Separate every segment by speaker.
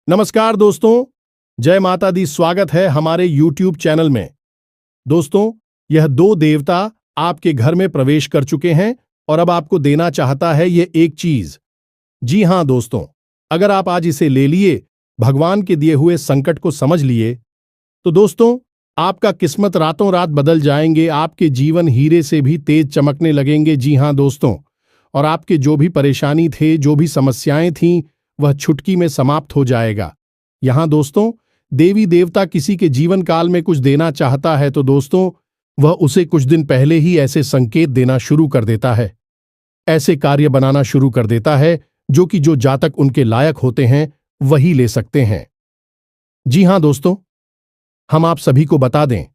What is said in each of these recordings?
Speaker 1: नमस्कार दोस्तों, जय माता दी। स्वागत है हमारे YouTube चैनल में। दोस्तों, यह दो देवता आपके घर में प्रवेश कर चुके हैं और अब आपको देना चाहता है ये एक चीज। जी हां दोस्तों, अगर आप आज इसे ले लिए, भगवान के दिए हुए संकट को समझ लिए, तो दोस्तों आपका किस्मत रातों रात बदल जाएंगे। आपके जीवन हीरे से भी तेज चमकने लगेंगे। जी हां दोस्तों, और आपके जो भी परेशानी थे, जो भी समस्याएं थीं, वह चुटकी में समाप्त हो जाएगा। यहां दोस्तों देवी देवता किसी के जीवन काल में कुछ देना चाहता है तो दोस्तों वह उसे कुछ दिन पहले ही ऐसे संकेत देना शुरू कर देता है, ऐसे कार्य बनाना शुरू कर देता है जो कि जो जातक उनके लायक होते हैं वही ले सकते हैं। जी हां दोस्तों, हम आप सभी को बता दें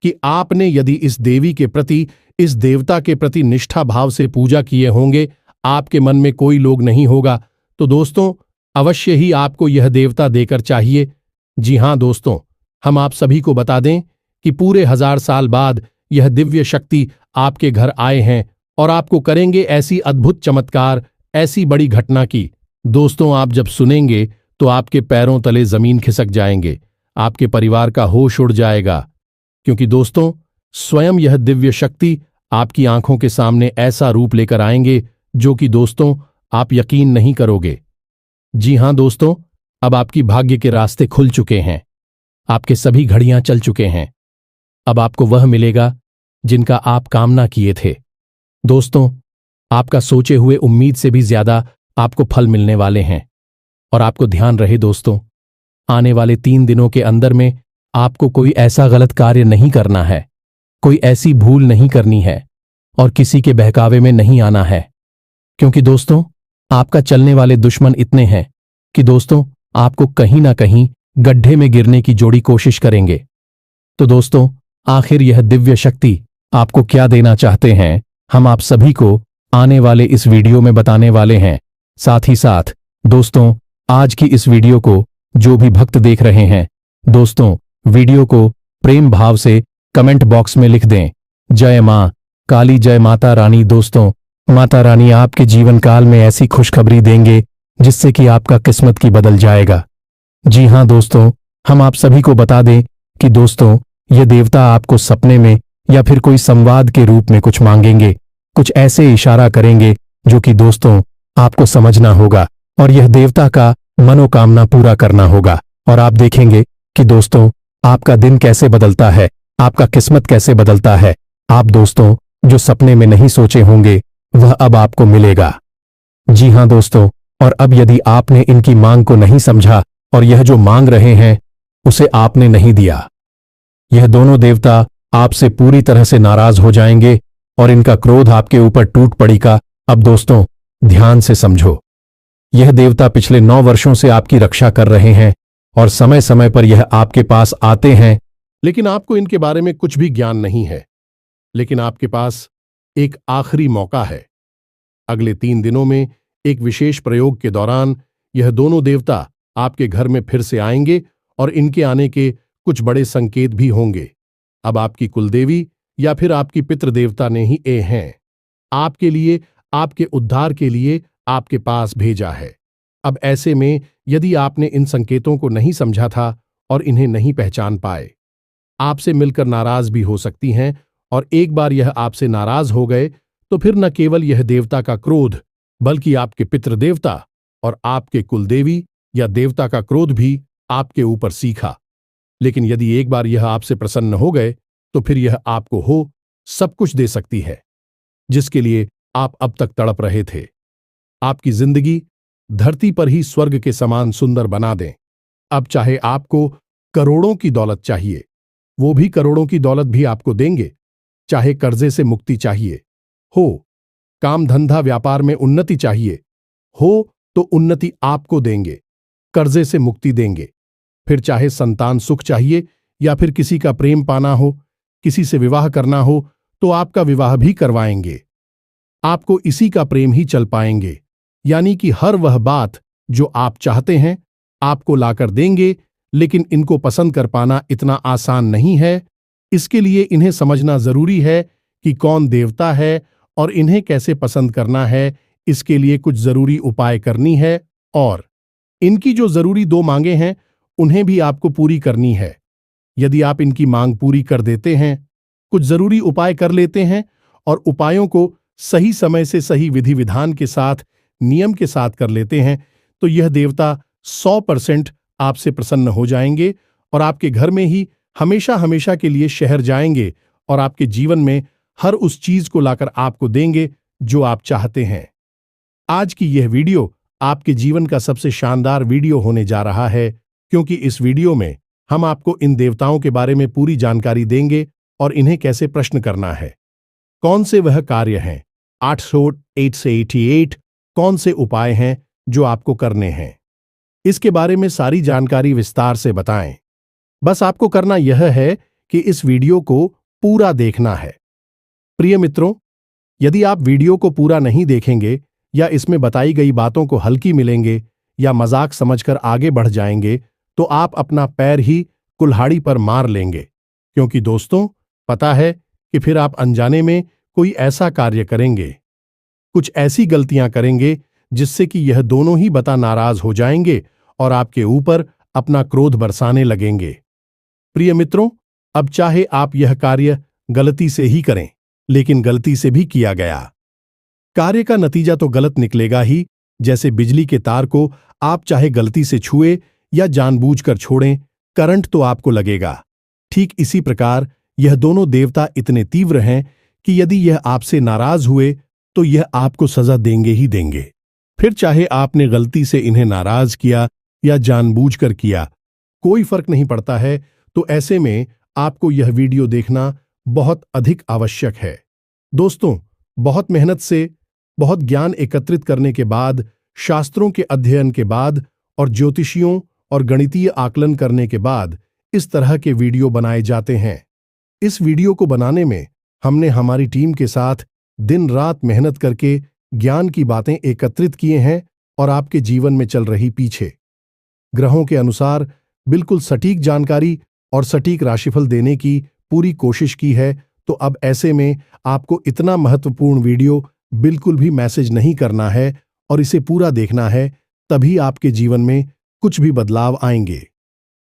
Speaker 1: कि आपने यदि इस देवी के प्रति, इस देवता के प्रति निष्ठा भाव से पूजा किए होंगे, आपके मन में कोई लोग नहीं होगा, तो दोस्तों अवश्य ही आपको यह देवता देकर चाहिए। जी हां दोस्तों, हम आप सभी को बता दें कि पूरे 1000 साल बाद यह दिव्य शक्ति आपके घर आए हैं और आपको करेंगे ऐसी अद्भुत चमत्कार, ऐसी बड़ी घटना की दोस्तों आप जब सुनेंगे तो आपके पैरों तले जमीन खिसक जाएंगे, आपके परिवार का होश उड़ जाएगा। क्योंकि दोस्तों स्वयं यह दिव्य शक्ति आपकी आंखों के सामने ऐसा रूप लेकर आएंगे जो कि दोस्तों आप यकीन नहीं करोगे। जी हां दोस्तों, अब आपकी भाग्य के रास्ते खुल चुके हैं, आपके सभी घड़ियां चल चुके हैं। अब आपको वह मिलेगा जिनका आप कामना किए थे। दोस्तों आपका सोचे हुए उम्मीद से भी ज्यादा आपको फल मिलने वाले हैं। और आपको ध्यान रहे दोस्तों, आने वाले 3 दिनों के अंदर में आपको कोई ऐसा गलत कार्य नहीं करना है, कोई ऐसी भूल नहीं करनी है और किसी के बहकावे में नहीं आना है। क्योंकि दोस्तों आपका चलने वाले दुश्मन इतने हैं कि दोस्तों आपको कहीं ना कहीं गड्ढे में गिरने की जोड़ी कोशिश करेंगे। तो दोस्तों आखिर यह दिव्य शक्ति आपको क्या देना चाहते हैं, हम आप सभी को आने वाले इस वीडियो में बताने वाले हैं। साथ ही साथ दोस्तों आज की इस वीडियो को जो भी भक्त देख रहे हैं, दोस्तों वीडियो को प्रेम भाव से कमेंट बॉक्स में लिख दें, जय मां काली, जय माता रानी। दोस्तों माता रानी आपके जीवन काल में ऐसी खुशखबरी देंगे जिससे कि आपका किस्मत की बदल जाएगा। जी हां दोस्तों, हम आप सभी को बता दें कि दोस्तों ये देवता आपको सपने में या फिर कोई संवाद के रूप में कुछ मांगेंगे, कुछ ऐसे इशारा करेंगे जो कि दोस्तों आपको समझना होगा और यह देवता का मनोकामना पूरा करना होगा। और आप देखेंगे कि दोस्तों आपका दिन कैसे बदलता है, आपका किस्मत कैसे बदलता है। आप दोस्तों जो सपने में नहीं सोचे होंगे वह अब आपको मिलेगा। जी हां दोस्तों, और अब यदि आपने इनकी मांग को नहीं समझा और यह जो मांग रहे हैं उसे आपने नहीं दिया, यह दोनों देवता आपसे पूरी तरह से नाराज हो जाएंगे और इनका क्रोध आपके ऊपर टूट पड़ेगा। अब दोस्तों ध्यान से समझो, यह देवता पिछले 9 वर्षों से आपकी रक्षा कर रहे हैं और समय समय पर यह आपके पास आते हैं, लेकिन आपको इनके बारे में कुछ भी ज्ञान नहीं है। लेकिन आपके पास एक आखिरी मौका है। अगले 3 दिनों में एक विशेष प्रयोग के दौरान यह दोनों देवता आपके घर में फिर से आएंगे और इनके आने के कुछ बड़े संकेत भी होंगे। अब आपकी कुलदेवी या फिर आपकी पितृदेवता ने ही हैं आपके लिए, आपके उद्धार के लिए आपके पास भेजा है। अब ऐसे में यदि आपने इन संकेतों को नहीं समझा था और इन्हें नहीं पहचान पाए, आपसे मिलकर नाराज भी हो सकती हैं। और एक बार यह आपसे नाराज हो गए तो फिर न केवल यह देवता का क्रोध, बल्कि आपके पितृदेवता और आपके कुलदेवी या देवता का क्रोध भी आपके ऊपर सीखा। लेकिन यदि एक बार यह आपसे प्रसन्न हो गए तो फिर यह आपको सब कुछ दे सकती है जिसके लिए आप अब तक तड़प रहे थे। आपकी जिंदगी धरती पर ही स्वर्ग के समान सुंदर बना दें। अब चाहे आपको करोड़ों की दौलत चाहिए, वो भी करोड़ों की दौलत भी आपको देंगे। चाहे कर्जे से मुक्ति चाहिए हो, काम धंधा व्यापार में उन्नति चाहिए हो, तो उन्नति आपको देंगे, कर्जे से मुक्ति देंगे। फिर चाहे संतान सुख चाहिए या फिर किसी का प्रेम पाना हो, किसी से विवाह करना हो, तो आपका विवाह भी करवाएंगे। आपको इसी का प्रेम ही चल पाएंगे। यानी कि हर वह बात जो आप चाहते हैं आपको लाकर देंगे। लेकिन इनको पसंद कर पाना इतना आसान नहीं है। इसके लिए इन्हें समझना जरूरी है कि कौन देवता है और इन्हें कैसे पसंद करना है। इसके लिए कुछ जरूरी उपाय करनी है और इनकी जो जरूरी 2 मांगे हैं उन्हें भी आपको पूरी करनी है। यदि आप इनकी मांग पूरी कर देते हैं, कुछ जरूरी उपाय कर लेते हैं और उपायों को सही समय से सही विधि विधान के साथ, नियम के साथ कर लेते हैं, तो यह देवता 100% आपसे प्रसन्न हो जाएंगे और आपके घर में ही हमेशा हमेशा के लिए शहर जाएंगे और आपके जीवन में हर उस चीज को लाकर आपको देंगे जो आप चाहते हैं। आज की यह वीडियो आपके जीवन का सबसे शानदार वीडियो होने जा रहा है, क्योंकि इस वीडियो में हम आपको इन देवताओं के बारे में पूरी जानकारी देंगे और इन्हें कैसे प्रश्न करना है, कौन से वह कार्य हैं, 8 से 88 कौन से उपाय हैं जो आपको करने हैं, इसके बारे में सारी जानकारी विस्तार से बताएं। बस आपको करना यह है कि इस वीडियो को पूरा देखना है। प्रिय मित्रों, यदि आप वीडियो को पूरा नहीं देखेंगे या इसमें बताई गई बातों को हल्की मिलेंगे या मजाक समझकर आगे बढ़ जाएंगे, तो आप अपना पैर ही कुल्हाड़ी पर मार लेंगे, क्योंकि दोस्तों, पता है कि फिर आप अनजाने में कोई ऐसा कार्य करेंगे, कुछ ऐसी गलतियां करेंगे जिससे कि यह दोनों ही बता नाराज हो जाएंगे और आपके ऊपर अपना क्रोध बरसाने लगेंगे। प्रिय मित्रों, अब चाहे आप यह कार्य गलती से ही करें, लेकिन गलती से भी किया गया कार्य का नतीजा तो गलत निकलेगा ही। जैसे बिजली के तार को आप चाहे गलती से छुए या जानबूझकर छोड़ें, करंट तो आपको लगेगा। ठीक इसी प्रकार यह दोनों देवता इतने तीव्र हैं कि यदि यह आपसे नाराज हुए तो यह आपको सजा देंगे ही देंगे। फिर चाहे आपने गलती से इन्हें नाराज किया या जानबूझकर किया, कोई फर्क नहीं पड़ता है। तो ऐसे में आपको यह वीडियो देखना बहुत अधिक आवश्यक है। दोस्तों, बहुत मेहनत से, बहुत ज्ञान एकत्रित करने के बाद, शास्त्रों के अध्ययन के बाद और ज्योतिषियों और गणितीय आकलन करने के बाद इस तरह के वीडियो बनाए जाते हैं। इस वीडियो को बनाने में हमने हमारी टीम के साथ दिन रात मेहनत करके ज्ञान की बातें एकत्रित किए हैं और आपके जीवन में चल रही पीछे ग्रहों के अनुसार बिल्कुल सटीक जानकारी और सटीक राशिफल देने की पूरी कोशिश की है। तो अब ऐसे में आपको इतना महत्वपूर्ण वीडियो बिल्कुल भी मैसेज नहीं करना है और इसे पूरा देखना है, तभी आपके जीवन में कुछ भी बदलाव आएंगे,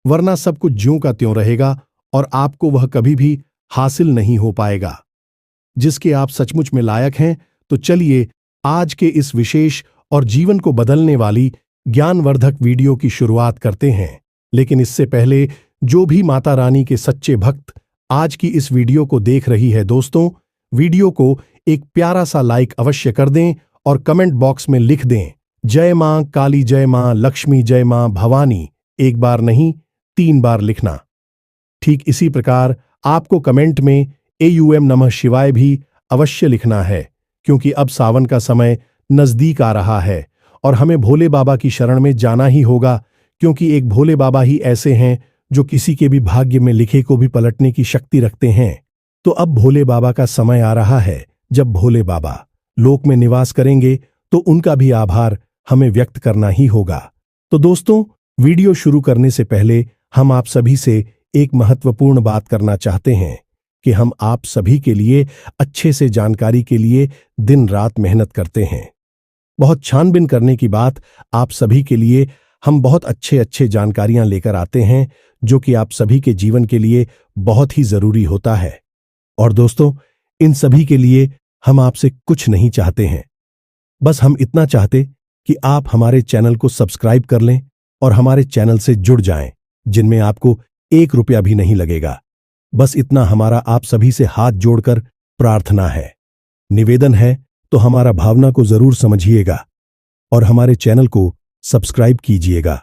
Speaker 1: वरना सब कुछ ज्यों का त्यों रहेगा और आपको वह कभी भी हासिल नहीं हो पाएगा जिसके आप सचमुच में लायक हैं। तो चलिए आज के इस विशेष और जीवन को बदलने वाली ज्ञानवर्धक वीडियो की शुरुआत करते हैं। लेकिन इससे पहले जो भी माता रानी के सच्चे भक्त आज की इस वीडियो को देख रही है, दोस्तों, वीडियो को एक प्यारा सा लाइक अवश्य कर दें और कमेंट बॉक्स में लिख दें, जय मां काली, जय मां लक्ष्मी, जय मां भवानी। एक बार नहीं, 3 बार लिखना। ठीक इसी प्रकार आपको कमेंट में AUM नमः शिवाय भी अवश्य लिखना है, क्योंकि अब सावन का समय नजदीक आ रहा है और हमें भोले बाबा की शरण में जाना ही होगा, क्योंकि एक भोले बाबा ही ऐसे हैं जो किसी के भी भाग्य में लिखे को भी पलटने की शक्ति रखते हैं। तो अब भोले बाबा का समय आ रहा है जब भोले बाबा लोक में निवास करेंगे, तो उनका भी आभार हमें व्यक्त करना ही होगा। तो दोस्तों, वीडियो शुरू करने से पहले हम आप सभी से एक महत्वपूर्ण बात करना चाहते हैं कि हम आप सभी के लिए अच्छे से जानकारी के लिए दिन रात मेहनत करते हैं। बहुत छानबीन करने की बात आप सभी के लिए हम बहुत अच्छे जानकारियां लेकर आते हैं, जो कि आप सभी के जीवन के लिए बहुत ही जरूरी होता है। और दोस्तों, इन सभी के लिए हम आपसे कुछ नहीं चाहते हैं, बस हम इतना चाहते कि आप हमारे चैनल को सब्सक्राइब कर लें और हमारे चैनल से जुड़ जाएं, जिनमें आपको 1 रुपया भी नहीं लगेगा। बस इतना हमारा आप सभी से हाथ जोड़कर प्रार्थना है, निवेदन है। तो हमारा भावना को जरूर समझिएगा और हमारे चैनल को सब्सक्राइब कीजिएगा।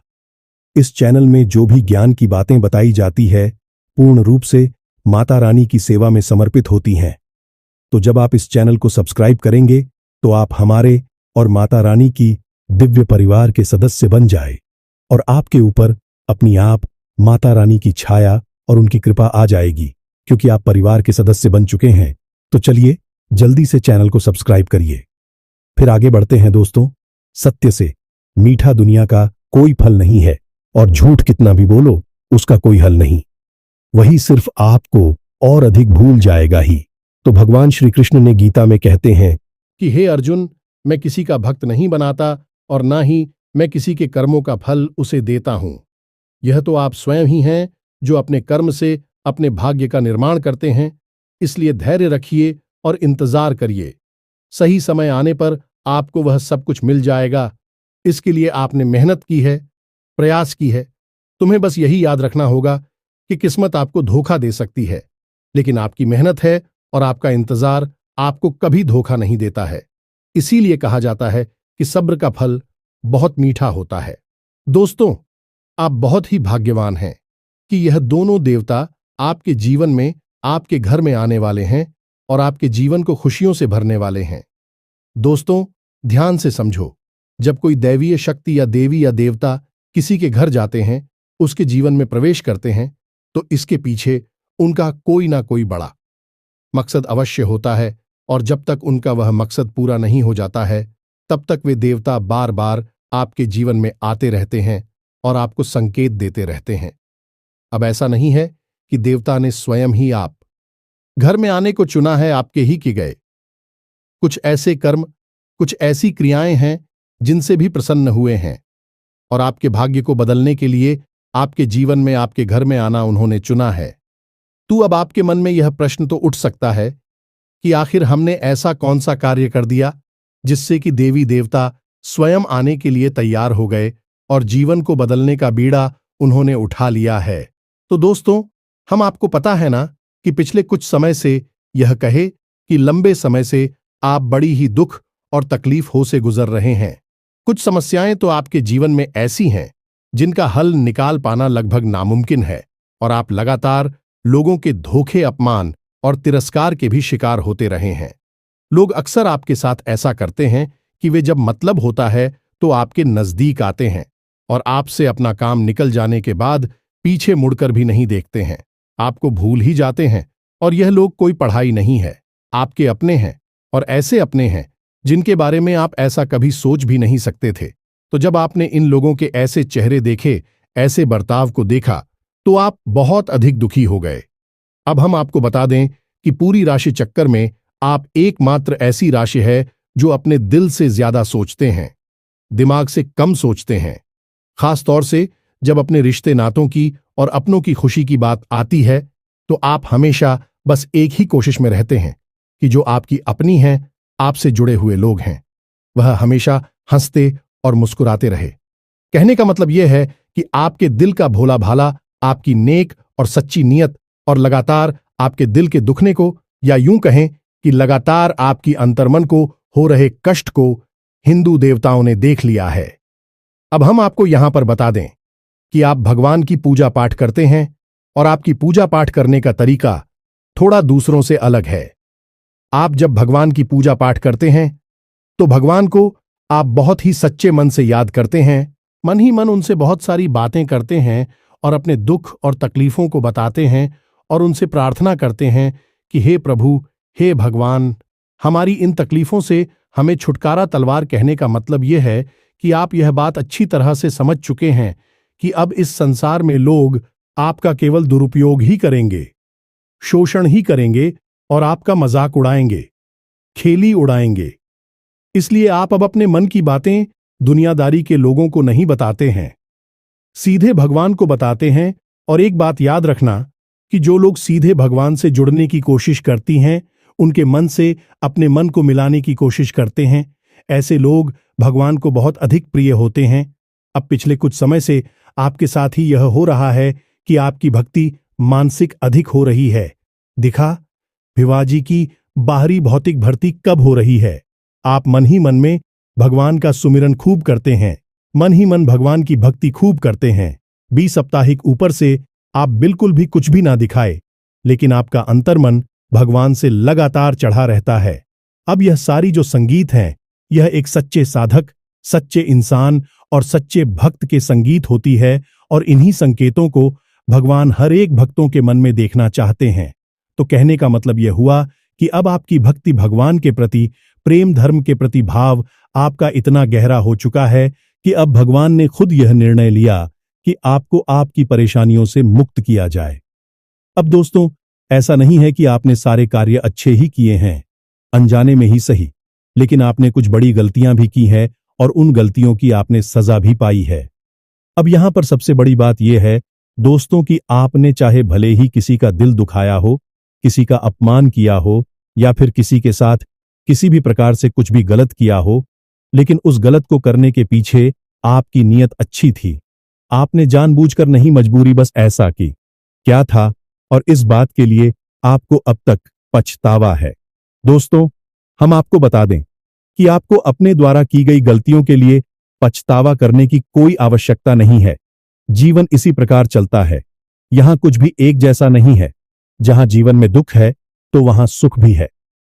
Speaker 1: इस चैनल में जो भी ज्ञान की बातें बताई जाती है पूर्ण रूप से माता रानी की सेवा में समर्पित होती हैं। तो जब आप इस चैनल को सब्सक्राइब करेंगे तो आप हमारे और माता रानी की दिव्य परिवार के सदस्य बन जाए और आपके ऊपर अपनी आप माता रानी की छाया और उनकी कृपा आ जाएगी, क्योंकि आप परिवार के सदस्य बन चुके हैं। तो चलिए जल्दी से चैनल को सब्सक्राइब करिए। फिर आगे बढ़ते हैं दोस्तों। सत्य से मीठा दुनिया का कोई फल नहीं है और झूठ कितना भी बोलो उसका कोई हल नहीं, वही सिर्फ आपको और अधिक भूल जाएगा ही। तो भगवान श्री कृष्ण ने गीता में कहते हैं कि हे अर्जुन, मैं किसी का भक्त नहीं बनाता और ना ही मैं किसी के कर्मों का फल उसे देता हूं। यह तो आप स्वयं ही हैं जो अपने कर्म से अपने भाग्य का निर्माण करते हैं। इसलिए धैर्य रखिए और इंतजार करिए। सही समय आने पर आपको वह सब कुछ मिल जाएगा। इसके लिए आपने मेहनत की है, प्रयास की है। तुम्हें बस यही याद रखना होगा कि किस्मत आपको धोखा दे सकती है, लेकिन आपकी मेहनत है और आपका इंतजार आपको कभी धोखा नहीं देता है। इसीलिए कहा जाता है कि सब्र का फल बहुत मीठा होता है। दोस्तों, आप बहुत ही भाग्यवान हैं कि यह दोनों देवता आपके जीवन में, आपके घर में आने वाले हैं और आपके जीवन को खुशियों से भरने वाले हैं। दोस्तों, ध्यान से समझो, जब कोई दैवीय शक्ति या देवी या देवता किसी के घर जाते हैं, उसके जीवन में प्रवेश करते हैं, तो इसके पीछे उनका कोई ना कोई बड़ा मकसद अवश्य होता है। और जब तक उनका वह मकसद पूरा नहीं हो जाता है, तब तक वे देवता बार बार आपके जीवन में आते रहते हैं और आपको संकेत देते रहते हैं। अब ऐसा नहीं है कि देवता ने स्वयं ही आप घर में आने को चुना है, आपके ही किए गए कुछ ऐसे कर्म, कुछ ऐसी क्रियाएं हैं जिनसे भी प्रसन्न हुए हैं और आपके भाग्य को बदलने के लिए आपके जीवन में, आपके घर में आना उन्होंने चुना है। तो अब आपके मन में यह प्रश्न तो उठ सकता है कि आखिर हमने ऐसा कौन सा कार्य कर दिया जिससे कि देवी देवता स्वयं आने के लिए तैयार हो गए और जीवन को बदलने का बीड़ा उन्होंने उठा लिया है। तो दोस्तों, हम आपको पता है ना कि पिछले कुछ समय से, यह कहे कि लंबे समय से आप बड़ी ही दुख और तकलीफों से गुजर रहे हैं। कुछ समस्याएं तो आपके जीवन में ऐसी हैं जिनका हल निकाल पाना लगभग नामुमकिन है और आप लगातार लोगों के धोखे, अपमान और तिरस्कार के भी शिकार होते रहे हैं। लोग अक्सर आपके साथ ऐसा करते हैं कि वे जब मतलब होता है तो आपके नजदीक आते हैं और आपसे अपना काम निकल जाने के बाद पीछे मुड़कर भी नहीं देखते हैं, आपको भूल ही जाते हैं। और यह लोग कोई पढ़ाई नहीं है, आपके अपने हैं और ऐसे अपने हैं जिनके बारे में आप ऐसा कभी सोच भी नहीं सकते थे। तो जब आपने इन लोगों के ऐसे चेहरे देखे, ऐसे बर्ताव को देखा, तो आप बहुत अधिक दुखी हो गए। अब हम आपको बता दें कि पूरी राशि चक्कर में आप एकमात्र ऐसी राशि है जो अपने दिल से ज्यादा सोचते हैं, दिमाग से कम सोचते हैं। खास तौर से जब अपने रिश्ते नातों की और अपनों की खुशी की बात आती है, तो आप हमेशा बस एक ही कोशिश में रहते हैं कि जो आपकी अपनी हैं, आपसे जुड़े हुए लोग हैं, वह हमेशा हंसते और मुस्कुराते रहे। कहने का मतलब यह है कि आपके दिल का भोला भाला, आपकी नेक और सच्ची नीयत और लगातार आपके दिल के दुखने को, या यूं कहें कि लगातार आपकी अंतर्मन को हो रहे कष्ट को हिंदू देवताओं ने देख लिया है। अब हम आपको यहां पर बता दें कि आप भगवान की पूजा पाठ करते हैं और आपकी पूजा पाठ करने का तरीका थोड़ा दूसरों से अलग है। आप जब भगवान की पूजा पाठ करते हैं तो भगवान को आप बहुत ही सच्चे मन से याद करते हैं, मन ही मन उनसे बहुत सारी बातें करते हैं और अपने दुख और तकलीफों को बताते हैं और उनसे प्रार्थना करते हैं कि हे प्रभु, हे भगवान, हमारी इन तकलीफों से हमें छुटकारा तलवार। कहने का मतलब यह है कि आप यह बात अच्छी तरह से समझ चुके हैं कि अब इस संसार में लोग आपका केवल दुरुपयोग ही करेंगे, शोषण ही करेंगे और आपका मजाक उड़ाएंगे, खेली उड़ाएंगे। इसलिए आप अब अपने मन की बातें दुनियादारी के लोगों को नहीं बताते हैं, सीधे भगवान को बताते हैं। और एक बात याद रखना कि जो लोग सीधे भगवान से जुड़ने की कोशिश करती हैं, उनके मन से अपने मन को मिलाने की कोशिश करते हैं, ऐसे लोग भगवान को बहुत अधिक प्रिय होते हैं। अब पिछले कुछ समय से आपके साथ ही यह हो रहा है कि आपकी भक्ति मानसिक अधिक हो रही है। दिखा भिवाजी की बाहरी भौतिक भर्ती कब हो रही है। आप मन ही मन में भगवान का सुमिरन खूब करते हैं, मन ही मन भगवान की भक्ति खूब करते हैं। 20 साप्ताहिक ऊपर से आप बिल्कुल भी कुछ भी ना दिखाए, लेकिन आपका अंतर्मन भगवान से लगातार चढ़ा रहता है। अब यह सारी जो संगीत हैं, यह एक सच्चे साधक, सच्चे इंसान और सच्चे भक्त के संगीत होती है और इन्हीं संकेतों को भगवान हर एक भक्तों के मन में देखना चाहते हैं। तो कहने का मतलब यह हुआ कि अब आपकी भक्ति भगवान के प्रति, प्रेम धर्म के प्रति भाव आपका इतना गहरा हो चुका है कि अब भगवान ने खुद यह निर्णय लिया कि आपको आपकी परेशानियों से मुक्त किया जाए। अब दोस्तों, ऐसा नहीं है कि आपने सारे कार्य अच्छे ही किए हैं, अनजाने में ही सही, लेकिन आपने कुछ बड़ी गलतियां भी की हैं
Speaker 2: और उन गलतियों की आपने सजा भी पाई है। अब यहां पर सबसे बड़ी बात यह है दोस्तों कि आपने चाहे भले ही किसी का दिल दुखाया हो, किसी का अपमान किया हो या फिर किसी के साथ किसी भी प्रकार से कुछ भी गलत किया हो, लेकिन उस गलत को करने के पीछे आपकी नीयत अच्छी थी। आपने जानबूझकर नहीं, मजबूरी बस ऐसा की। क्या था और इस बात के लिए आपको अब तक पछतावा है। दोस्तों, हम आपको बता दें कि आपको अपने द्वारा की गई गलतियों के लिए पछतावा करने की कोई आवश्यकता नहीं है। जीवन इसी प्रकार चलता है। यहां कुछ भी एक जैसा नहीं है। जहां जीवन में दुख है तो वहां सुख भी है।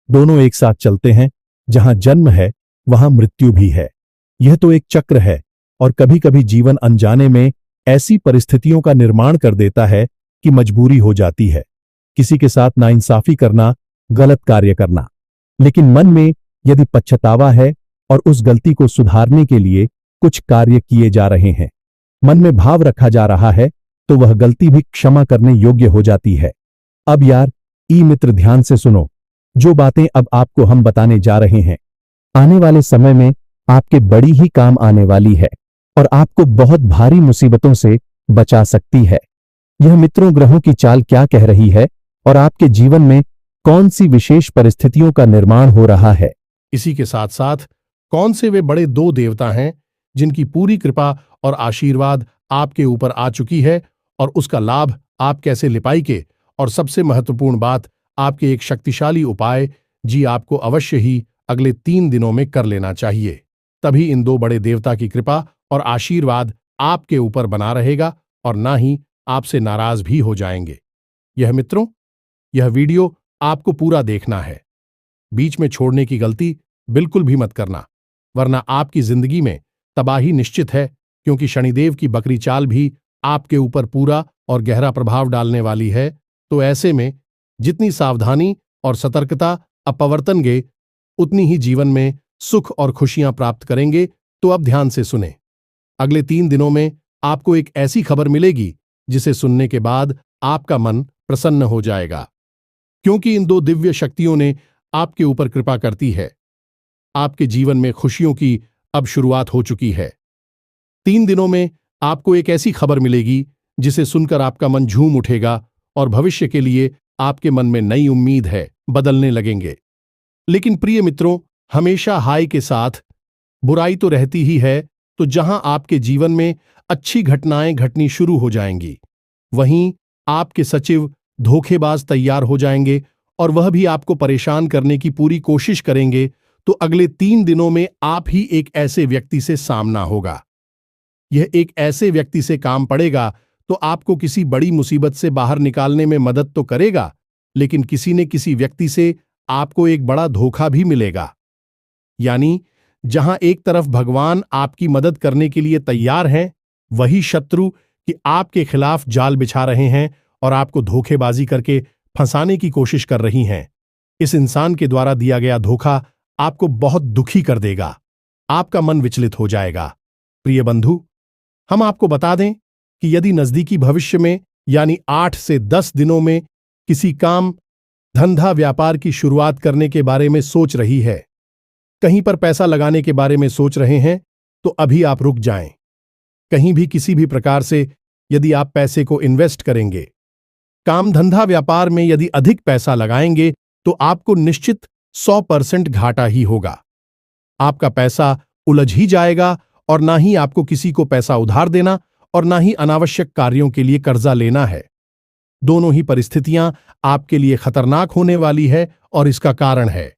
Speaker 2: दोनों एक साथ चलते हैं। जहां जन्म है वहां मृत्यु भी है। यह तो एक चक्र है और कभी कभी जीवन अनजाने में ऐसी परिस्थितियों का निर्माण कर देता है कि मजबूरी हो जाती है किसी के साथ नाइंसाफी करना, गलत कार्य करना। लेकिन मन में यदि पछतावा है और उस गलती को सुधारने के लिए कुछ कार्य किए जा रहे हैं, मन में भाव रखा जा रहा है, तो वह गलती भी क्षमा करने योग्य हो जाती है। अब यार ई मित्र ध्यान से सुनो। जो बातें अब आपको हम बताने जा रहे हैं आने वाले समय में आपके बड़ी ही काम आने वाली है और आपको बहुत भारी मुसीबतों से बचा सकती है। यह मित्रों ग्रहों की चाल क्या कह रही है और आपके जीवन में कौन सी विशेष परिस्थितियों का निर्माण हो रहा है।
Speaker 1: इसी के साथ साथ कौन से वे बड़े दो देवता हैं जिनकी पूरी कृपा और आशीर्वाद आपके ऊपर आ चुकी है और उसका लाभ आप कैसे ले पाएंगे, और सबसे महत्वपूर्ण बात, आपके एक शक्तिशाली उपाय जी आपको अवश्य ही अगले 3 दिनों में कर लेना चाहिए। तभी इन दो बड़े देवता की कृपा और आशीर्वाद आपके ऊपर बना रहेगा और ना ही आपसे नाराज भी हो जाएंगे। यह वीडियो आपको पूरा देखना है। बीच में छोड़ने की गलती बिल्कुल भी मत करना, वरना आपकी जिंदगी में तबाही निश्चित है, क्योंकि शनिदेव की बकरी चाल भी आपके ऊपर पूरा और गहरा प्रभाव डालने वाली है। तो ऐसे में जितनी सावधानी और सतर्कता अपवर्तनगे, उतनी ही जीवन में सुख और खुशियां प्राप्त करेंगे। तो अब ध्यान से सुने। अगले 3 दिनों में आपको एक ऐसी खबर मिलेगी जिसे सुनने के बाद आपका मन प्रसन्न हो जाएगा, क्योंकि इन दो दिव्य शक्तियों ने आपके ऊपर कृपा करती है। आपके जीवन में खुशियों की अब शुरुआत हो चुकी है। 3 दिनों में आपको एक ऐसी खबर मिलेगी जिसे सुनकर आपका मन झूम उठेगा और भविष्य के लिए आपके मन में नई उम्मीद है बदलने लगेंगे। लेकिन प्रिय मित्रों, हमेशा हाय के साथ बुराई तो रहती ही है। तो जहां आपके जीवन में अच्छी घटनाएं घटनी शुरू हो जाएंगी, वहीं आपके सचिव धोखेबाज तैयार हो जाएंगे और वह भी आपको परेशान करने की पूरी कोशिश करेंगे। तो अगले 3 दिनों में आप ही एक ऐसे व्यक्ति से सामना होगा। यह एक ऐसे व्यक्ति से काम पड़ेगा तो आपको किसी बड़ी मुसीबत से बाहर निकालने में मदद तो करेगा, लेकिन किसी न किसी व्यक्ति से आपको एक बड़ा धोखा भी मिलेगा। यानी जहां एक तरफ भगवान आपकी मदद करने के लिए तैयार हैं, वही शत्रु कि आपके खिलाफ जाल बिछा रहे हैं और आपको धोखेबाजी करके फंसाने की कोशिश कर रही हैं। इस इंसान के द्वारा दिया गया धोखा आपको बहुत दुखी कर देगा। आपका मन विचलित हो जाएगा। प्रिय बंधु, हम आपको बता दें कि यदि नजदीकी भविष्य में यानी 8 से 10 दिनों में किसी काम, धंधा, व्यापार की शुरुआत करने के बारे में सोच रही है, कहीं पर पैसा लगाने के बारे में सोच रहे हैं, तो अभी आप रुक जाएं। कहीं भी किसी भी प्रकार से यदि आप पैसे को इन्वेस्ट करेंगे, काम, धंधा, व्यापार में यदि अधिक पैसा लगाएंगे, तो आपको निश्चित 100% घाटा ही होगा। आपका पैसा उलझ ही जाएगा और ना ही आपको किसी को पैसा उधार देना और ना ही अनावश्यक कार्यों के लिए कर्जा लेना है। दोनों ही परिस्थितियां आपके लिए खतरनाक होने वाली है और इसका कारण है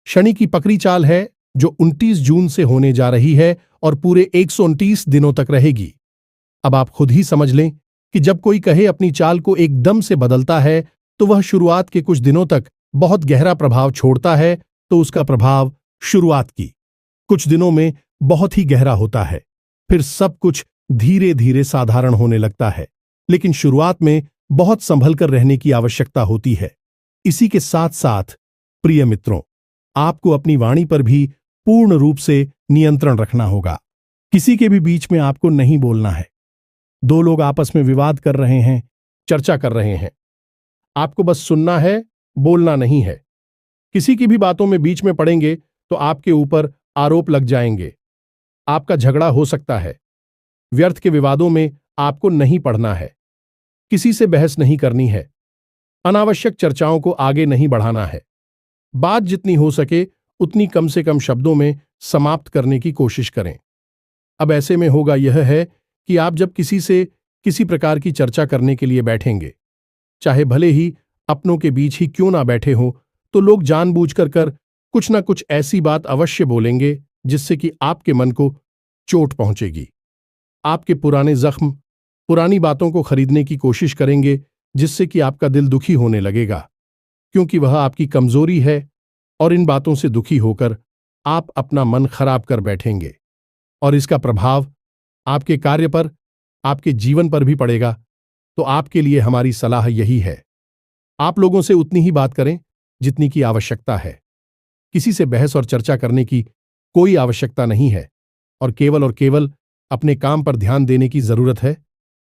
Speaker 1: शनि की पकड़ी चाल है, जो 29 जून से होने जा रही है और पूरे 129 दिनों तक रहेगी। अब आप खुद ही समझ लें कि जब कोई कहे अपनी चाल को एकदम से बदलता है, तो वह शुरुआत के कुछ दिनों तक बहुत गहरा प्रभाव छोड़ता है। तो उसका प्रभाव शुरुआत की कुछ दिनों में बहुत ही गहरा होता है, फिर सब कुछ धीरे धीरे साधारण होने लगता है। लेकिन शुरुआत में बहुत संभल कर रहने की आवश्यकता होती है। इसी के साथ साथ प्रिय मित्रों, आपको अपनी वाणी पर भी पूर्ण रूप से नियंत्रण रखना होगा। किसी के भी बीच में आपको नहीं बोलना है। 2 लोग आपस में विवाद कर रहे हैं, चर्चा कर रहे हैं, आपको बस सुनना है, बोलना नहीं है। किसी की भी बातों में बीच में पड़ेंगे तो आपके ऊपर आरोप लग जाएंगे। आपका झगड़ा हो सकता है। व्यर्थ के विवादों में आपको नहीं पढ़ना है। किसी से बहस नहीं करनी है। अनावश्यक चर्चाओं को आगे नहीं बढ़ाना है। बात जितनी हो सके उतनी कम से कम शब्दों में समाप्त करने की कोशिश करें। अब ऐसे में होगा यह है कि आप जब किसी से किसी प्रकार की चर्चा करने के लिए बैठेंगे, चाहे भले ही अपनों के बीच ही क्यों ना बैठे हों, तो लोग जानबूझकर कुछ ना कुछ ऐसी बात अवश्य बोलेंगे जिससे कि आपके मन को चोट पहुंचेगी। आपके पुराने जख्म, पुरानी बातों को खरीदने की कोशिश करेंगे जिससे कि आपका दिल दुखी होने लगेगा, क्योंकि वह आपकी कमजोरी है और इन बातों से दुखी होकर आप अपना मन खराब कर बैठेंगे और इसका प्रभाव आपके कार्य पर, आपके जीवन पर भी पड़ेगा। तो आपके लिए हमारी सलाह यही है, आप लोगों से उतनी ही बात करें जितनी की आवश्यकता है। किसी से बहस और चर्चा करने की कोई आवश्यकता नहीं है और केवल अपने काम पर ध्यान देने की जरूरत है,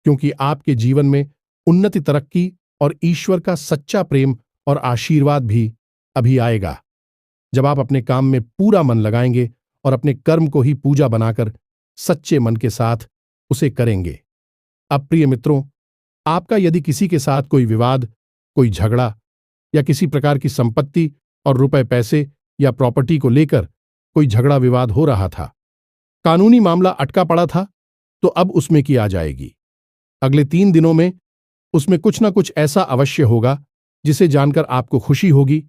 Speaker 1: क्योंकि आपके जीवन में उन्नति, तरक्की और ईश्वर का सच्चा प्रेम और आशीर्वाद भी अभी आएगा जब आप अपने काम में पूरा मन लगाएंगे और अपने कर्म को ही पूजा बनाकर सच्चे मन के साथ उसे करेंगे। अब प्रिय मित्रों, आपका यदि किसी के साथ कोई विवाद, कोई झगड़ा या किसी प्रकार की संपत्ति और रुपए पैसे या प्रॉपर्टी को लेकर कोई झगड़ा विवाद हो रहा था, कानूनी मामला अटका पड़ा था, तो अब उसमें की आ जाएगी। अगले 3 दिनों में उसमें कुछ ना कुछ ऐसा अवश्य होगा जिसे जानकर आपको खुशी होगी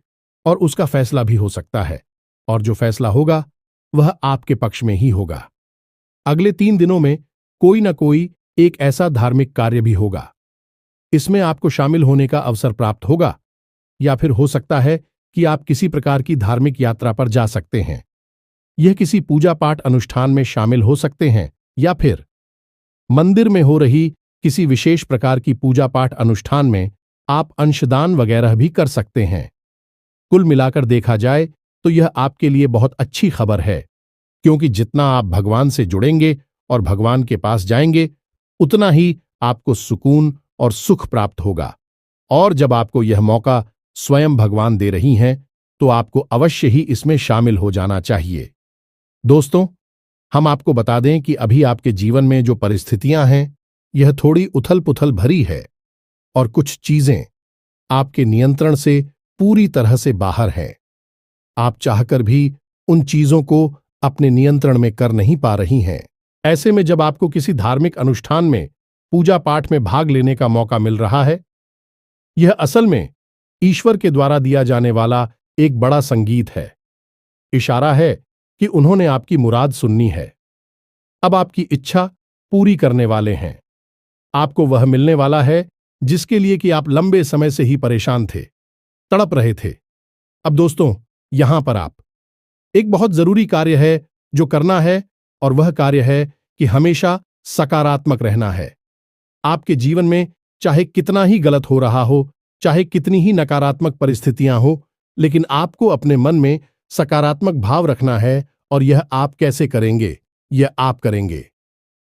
Speaker 1: और उसका फैसला भी हो सकता है, और जो फैसला होगा वह आपके पक्ष में ही होगा। अगले 3 दिनों में कोई ना कोई एक ऐसा धार्मिक कार्य भी होगा। इसमें आपको शामिल होने का अवसर प्राप्त होगा, या फिर हो सकता है कि आप किसी प्रकार की धार्मिक यात्रा पर जा सकते हैं। यह किसी पूजा पाठ अनुष्ठान में शामिल हो सकते हैं, या फिर मंदिर में हो रही किसी विशेष प्रकार की पूजा पाठ अनुष्ठान में आप अंशदान वगैरह भी कर सकते हैं। कुल मिलाकर देखा जाए तो यह आपके लिए बहुत अच्छी खबर है, क्योंकि जितना आप भगवान से जुड़ेंगे और भगवान के पास जाएंगे, उतना ही आपको सुकून और सुख प्राप्त होगा। और जब आपको यह मौका स्वयं भगवान दे रही हैं, तो आपको अवश्य ही इसमें शामिल हो जाना चाहिए। दोस्तों, हम आपको बता दें कि अभी आपके जीवन में जो परिस्थितियां हैं, यह थोड़ी उथल पुथल भरी है और कुछ चीजें आपके नियंत्रण से पूरी तरह से बाहर हैं। आप चाहकर भी उन चीजों को अपने नियंत्रण में कर नहीं पा रही हैं। ऐसे में जब आपको किसी धार्मिक अनुष्ठान में, पूजा पाठ में भाग लेने का मौका मिल रहा है, यह असल में ईश्वर के द्वारा दिया जाने वाला एक बड़ा संगीत है। इशारा है कि उन्होंने आपकी मुराद सुननी है। अब आपकी इच्छा पूरी करने वाले हैं। आपको वह मिलने वाला है जिसके लिए कि आप लंबे समय से ही परेशान थे, तड़प रहे थे। अब दोस्तों, यहां पर आप एक बहुत जरूरी कार्य है जो करना है, और वह कार्य है कि हमेशा सकारात्मक रहना है। आपके जीवन में चाहे कितना ही गलत हो रहा हो, चाहे कितनी ही नकारात्मक परिस्थितियां हो, लेकिन आपको अपने मन में सकारात्मक भाव रखना है। और यह आप कैसे करेंगे? यह आप करेंगे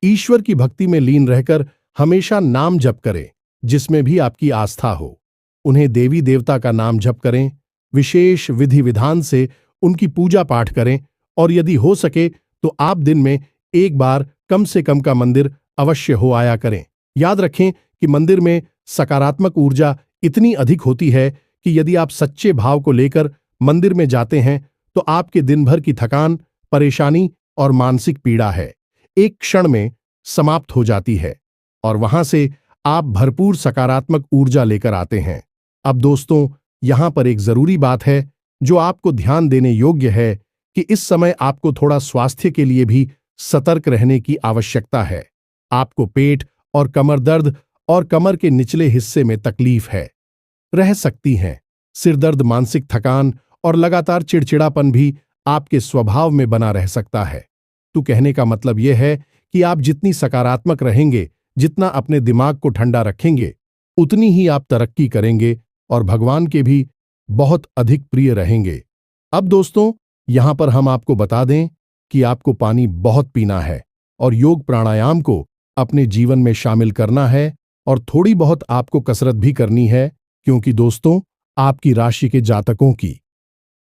Speaker 1: ईश्वर की भक्ति में लीन रहकर हमेशा नाम जप करें, जिसमें भी आपकी आस्था हो। उन्हें देवी देवता का नाम जप करें, विशेष विधि विधान से उनकी पूजा पाठ करें, और यदि हो सके तो आप दिन में एक बार कम से कम का मंदिर अवश्य हो आया करें। याद रखें कि मंदिर में सकारात्मक ऊर्जा इतनी अधिक होती है कि यदि आप सच्चे भाव को लेकर मंदिर में जाते हैं, तो आपके दिन भर की थकान, परेशानी और मानसिक पीड़ा है एक क्षण में समाप्त हो जाती है, और वहां से आप भरपूर सकारात्मक ऊर्जा लेकर आते हैं। अब दोस्तों, यहां पर एक जरूरी बात है जो आपको ध्यान देने योग्य है कि इस समय आपको थोड़ा स्वास्थ्य के लिए भी सतर्क रहने की आवश्यकता है। आपको पेट और कमर दर्द और कमर के निचले हिस्से में तकलीफ है, रह सकती हैं। सिर दर्द, मानसिक थकान और लगातार चिड़चिड़ापन भी आपके स्वभाव में बना रह सकता है। तो कहने का मतलब यह है कि आप जितनी सकारात्मक रहेंगे, जितना अपने दिमाग को ठंडा रखेंगे, उतनी ही आप तरक्की करेंगे और भगवान के भी बहुत अधिक प्रिय रहेंगे। अब दोस्तों, यहां पर हम आपको बता दें कि आपको पानी बहुत पीना है और योग प्राणायाम को अपने जीवन में शामिल करना है, और थोड़ी बहुत आपको कसरत भी करनी है, क्योंकि दोस्तों, आपकी राशि के जातकों की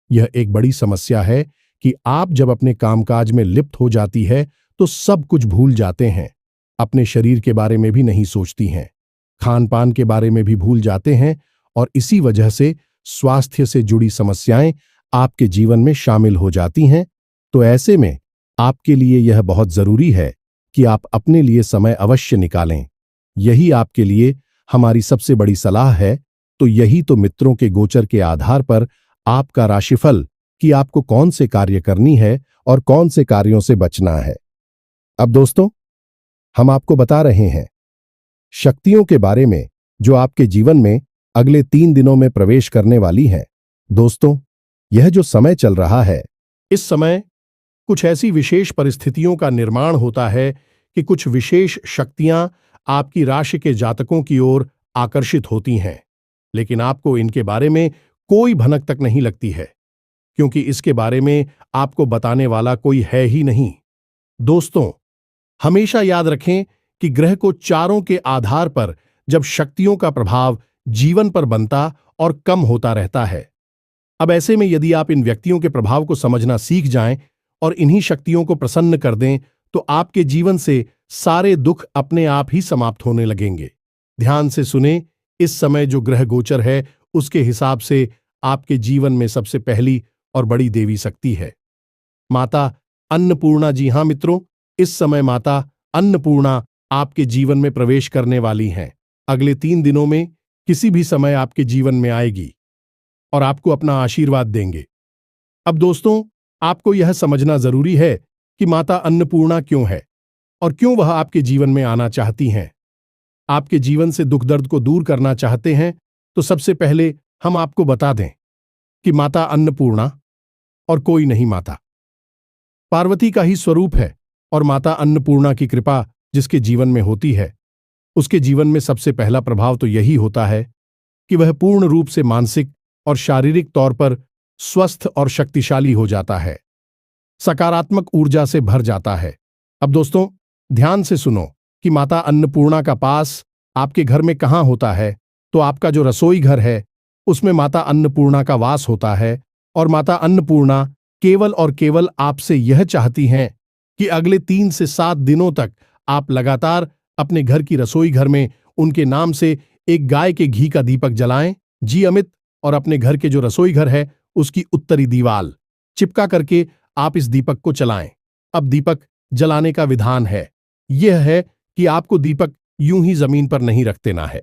Speaker 1: यह एक बड़ी समस्या है कि आप जब अपने कामकाज में लिप्त हो जाती है तो सब कुछ भूल जाते हैं, अपने शरीर के बारे में भी नहीं सोचती हैं, खान पान के बारे में भी भूल जाते हैं और इसी वजह से स्वास्थ्य से जुड़ी समस्याएं आपके जीवन में शामिल हो जाती हैं। तो ऐसे में आपके लिए यह बहुत जरूरी है कि आप अपने लिए समय अवश्य निकालें। यही आपके लिए हमारी सबसे बड़ी सलाह है। तो यही तो मित्रों के गोचर के आधार पर आपका राशिफल कि आपको कौन से कार्य करनी है और कौन से कार्यों से बचना है। अब दोस्तों, हम आपको बता रहे हैं शक्तियों के बारे में जो आपके जीवन में अगले 3 दिनों में प्रवेश करने वाली हैं। दोस्तों, यह जो समय चल रहा है, इस समय कुछ ऐसी विशेष परिस्थितियों का निर्माण होता है कि कुछ विशेष शक्तियां आपकी राशि के जातकों की ओर आकर्षित होती हैं, लेकिन आपको इनके बारे में कोई भनक तक नहीं लगती है, क्योंकि इसके बारे में आपको बताने वाला कोई है ही नहीं। दोस्तों, हमेशा याद रखें कि ग्रह को चारों के आधार पर जब शक्तियों का प्रभाव जीवन पर बनता और कम होता रहता है। अब ऐसे में यदि आप इन व्यक्तियों के प्रभाव को समझना सीख जाएं और इन्हीं शक्तियों को प्रसन्न कर दें, तो आपके जीवन से सारे दुख अपने आप ही समाप्त होने लगेंगे। ध्यान से सुने, इस समय जो ग्रह गोचर है उसके हिसाब से आपके जीवन में सबसे पहली और बड़ी देवी शक्ति है माता अन्नपूर्णा। जी हां मित्रों, इस समय माता अन्नपूर्णा आपके जीवन में प्रवेश करने वाली हैं। अगले 3 दिनों में किसी भी समय आपके जीवन में आएगी और आपको अपना आशीर्वाद देंगे। अब दोस्तों, आपको यह समझना जरूरी है कि माता अन्नपूर्णा क्यों है और क्यों वह आपके जीवन में आना चाहती हैं। आपके जीवन से दुख दर्द को दूर करना चाहते हैं, तो सबसे पहले हम आपको बता दें कि माता अन्नपूर्णा और कोई नहीं, माता पार्वती का ही स्वरूप है। और माता अन्नपूर्णा की कृपा जिसके जीवन में होती है, उसके जीवन में सबसे पहला प्रभाव तो यही होता है कि वह पूर्ण रूप से मानसिक और शारीरिक तौर पर स्वस्थ और शक्तिशाली हो जाता है, सकारात्मक ऊर्जा से भर जाता है। अब दोस्तों, ध्यान से सुनो कि माता अन्नपूर्णा का पास आपके घर में कहाँ होता है। तो आपका जो रसोई घर है उसमें माता अन्नपूर्णा का वास होता है। और माता अन्नपूर्णा केवल और केवल आपसे यह चाहती हैं कि अगले 3 से 7 दिनों तक आप लगातार अपने घर की रसोई घर में उनके नाम से एक गाय के घी का दीपक जलाएं। जी अमित, और अपने घर के जो रसोई घर है उसकी उत्तरी दीवार चिपका करके आप इस दीपक को चलाएं। अब दीपक जलाने का विधान है यह है कि आपको दीपक यूं ही जमीन पर नहीं रख देना है।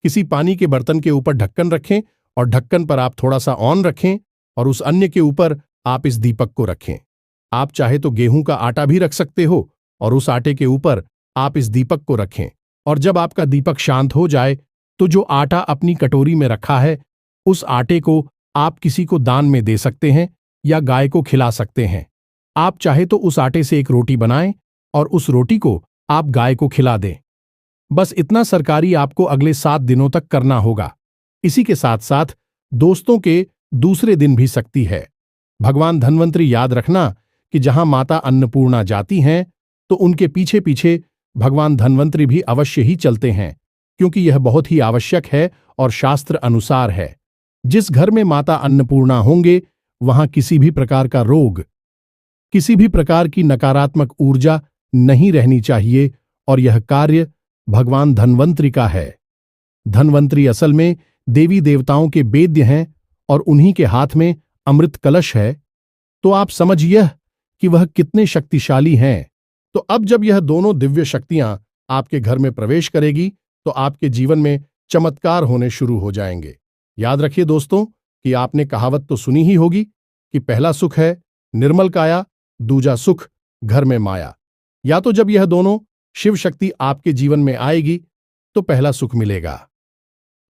Speaker 1: किसी पानी के बर्तन के ऊपर ढक्कन रखें और ढक्कन पर आप थोड़ा सा ऑन रखें और उस अन्य के ऊपर आप इस दीपक को रखें। आप चाहे तो गेहूं का आटा भी रख सकते हो और उस आटे के ऊपर आप इस दीपक को रखें। और जब आपका दीपक शांत हो जाए तो जो आटा अपनी कटोरी में रखा है उस आटे को आप किसी को दान में दे सकते हैं या गाय को खिला सकते हैं। आप चाहे तो उस आटे से एक रोटी बनाएं और उस रोटी को आप गाय को खिला दें। बस इतना सरकारी आपको अगले 7 दिनों तक करना होगा। इसी के साथ साथ दोस्तों के दूसरे दिन भी शक्ति है। भगवान धन्वंतरी, याद रखना कि जहां माता अन्नपूर्णा जाती हैं तो उनके पीछे पीछे भगवान धन्वंतरी भी अवश्य ही चलते हैं, क्योंकि यह बहुत ही आवश्यक है और शास्त्र अनुसार है। जिस घर में माता अन्नपूर्णा होंगे वहां किसी भी प्रकार का रोग, किसी भी प्रकार की नकारात्मक ऊर्जा नहीं रहनी चाहिए। और यह कार्य भगवान धन्वंतरी का है। धन्वंतरी असल में देवी देवताओं के वेद्य हैं और उन्हीं के हाथ में अमृत कलश है। तो आप समझिए कि वह कितने शक्तिशाली हैं। तो अब जब यह दोनों दिव्य शक्तियां आपके घर में प्रवेश करेगी तो आपके जीवन में चमत्कार होने शुरू हो जाएंगे। याद रखिए दोस्तों कि आपने कहावत तो सुनी ही होगी कि पहला सुख है निर्मल काया, दूजा सुख घर में माया। या तो जब यह दोनों शिव शक्ति आपके जीवन में आएगी तो पहला सुख मिलेगा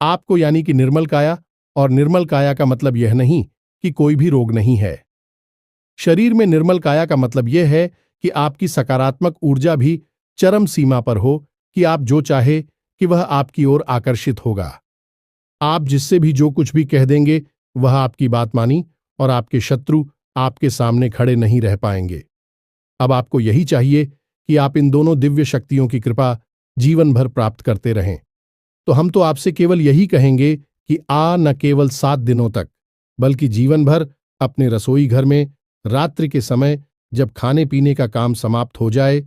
Speaker 1: आपको, यानी कि निर्मल काया। और निर्मल काया का मतलब यह नहीं कि कोई भी रोग नहीं है। शरीर में निर्मल काया का मतलब यह है कि आपकी सकारात्मक ऊर्जा भी चरम सीमा पर हो कि आप जो चाहे कि वह आपकी ओर आकर्षित होगा। आप जिससे भी जो कुछ भी कह देंगे वह आपकी बात मानी और आपके शत्रु आपके सामने खड़े नहीं रह पाएंगे। अब आपको यही चाहिए कि आप इन दोनों दिव्य शक्तियों की कृपा जीवन भर प्राप्त करते रहें। तो हम तो आपसे केवल यही कहेंगे कि न केवल 7 दिनों तक बल्कि जीवन भर अपने रसोई घर में रात्रि के समय जब खाने पीने का काम समाप्त हो जाए,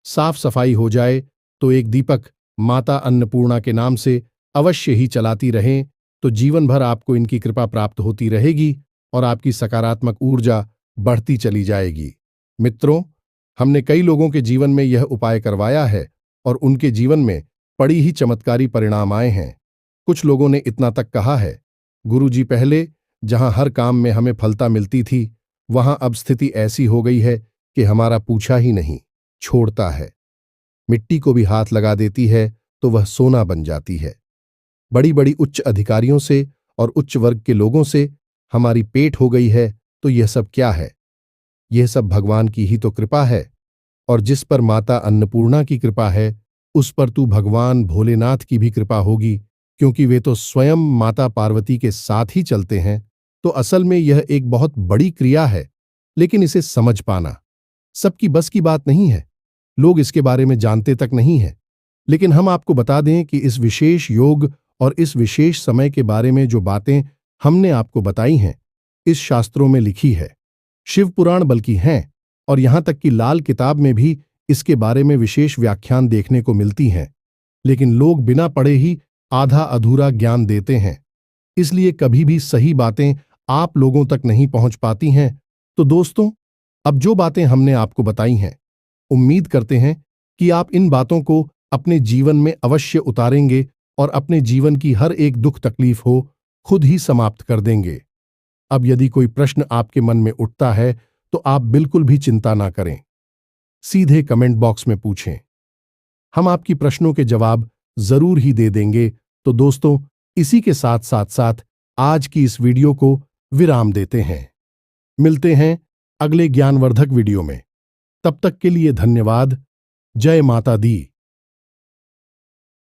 Speaker 1: साफ सफाई हो जाए, तो एक दीपक माता अन्नपूर्णा के नाम से अवश्य ही चलाती रहें, तो जीवन भर आपको इनकी कृपा प्राप्त होती रहेगी और आपकी सकारात्मक ऊर्जा बढ़ती चली जाएगी। मित्रों, हमने कई लोगों के जीवन में यह उपाय करवाया है और उनके जीवन में बड़ी ही चमत्कारी परिणाम आए हैं। कुछ लोगों ने इतना तक कहा है, गुरुजी, पहले जहां हर काम में हमें फलता मिलती थी, वहां अब स्थिति ऐसी हो गई है कि हमारा पूछा ही नहीं छोड़ता है। मिट्टी को भी हाथ लगा देती है तो वह सोना बन जाती है। बड़ी बड़ी उच्च अधिकारियों से और उच्च वर्ग के लोगों से हमारी पेट हो गई है, तो यह सब क्या है? यह सब भगवान की ही तो कृपा है, और जिस पर माता अन्नपूर्णा की कृपा है, उस पर तू भगवान भोलेनाथ की भी कृपा होगी, क्योंकि वे तो स्वयं माता पार्वती के साथ ही चलते हैं। तो असल में यह एक बहुत बड़ी क्रिया है, लेकिन इसे समझ पाना सबकी बस की बात नहीं है। लोग इसके बारे में जानते तक नहीं है। लेकिन हम आपको बता दें कि इस विशेष योग और इस विशेष समय के बारे में जो बातें हमने आपको बताई हैं, इस शास्त्रों में लिखी है, शिव पुराण बल्कि हैं, और यहां तक कि लाल किताब में भी इसके बारे में विशेष व्याख्यान देखने को मिलती हैं। लेकिन लोग बिना पढ़े ही आधा अधूरा ज्ञान देते हैं, इसलिए कभी भी सही बातें आप लोगों तक नहीं पहुंच पाती हैं। तो दोस्तों, अब जो बातें हमने आपको बताई हैं, उम्मीद करते हैं कि आप इन बातों को अपने जीवन में अवश्य उतारेंगे और अपने जीवन की हर एक दुख तकलीफ हो खुद ही समाप्त कर देंगे। अब यदि कोई प्रश्न आपके मन में उठता है तो आप बिल्कुल भी चिंता ना करें, सीधे कमेंट बॉक्स में पूछें, हम आपकी प्रश्नों के जवाब जरूर ही दे देंगे। तो दोस्तों, इसी के साथ साथ आज की इस वीडियो को विराम देते हैं। मिलते हैं अगले ज्ञानवर्धक वीडियो में। तब तक के लिए धन्यवाद। जय माता दी।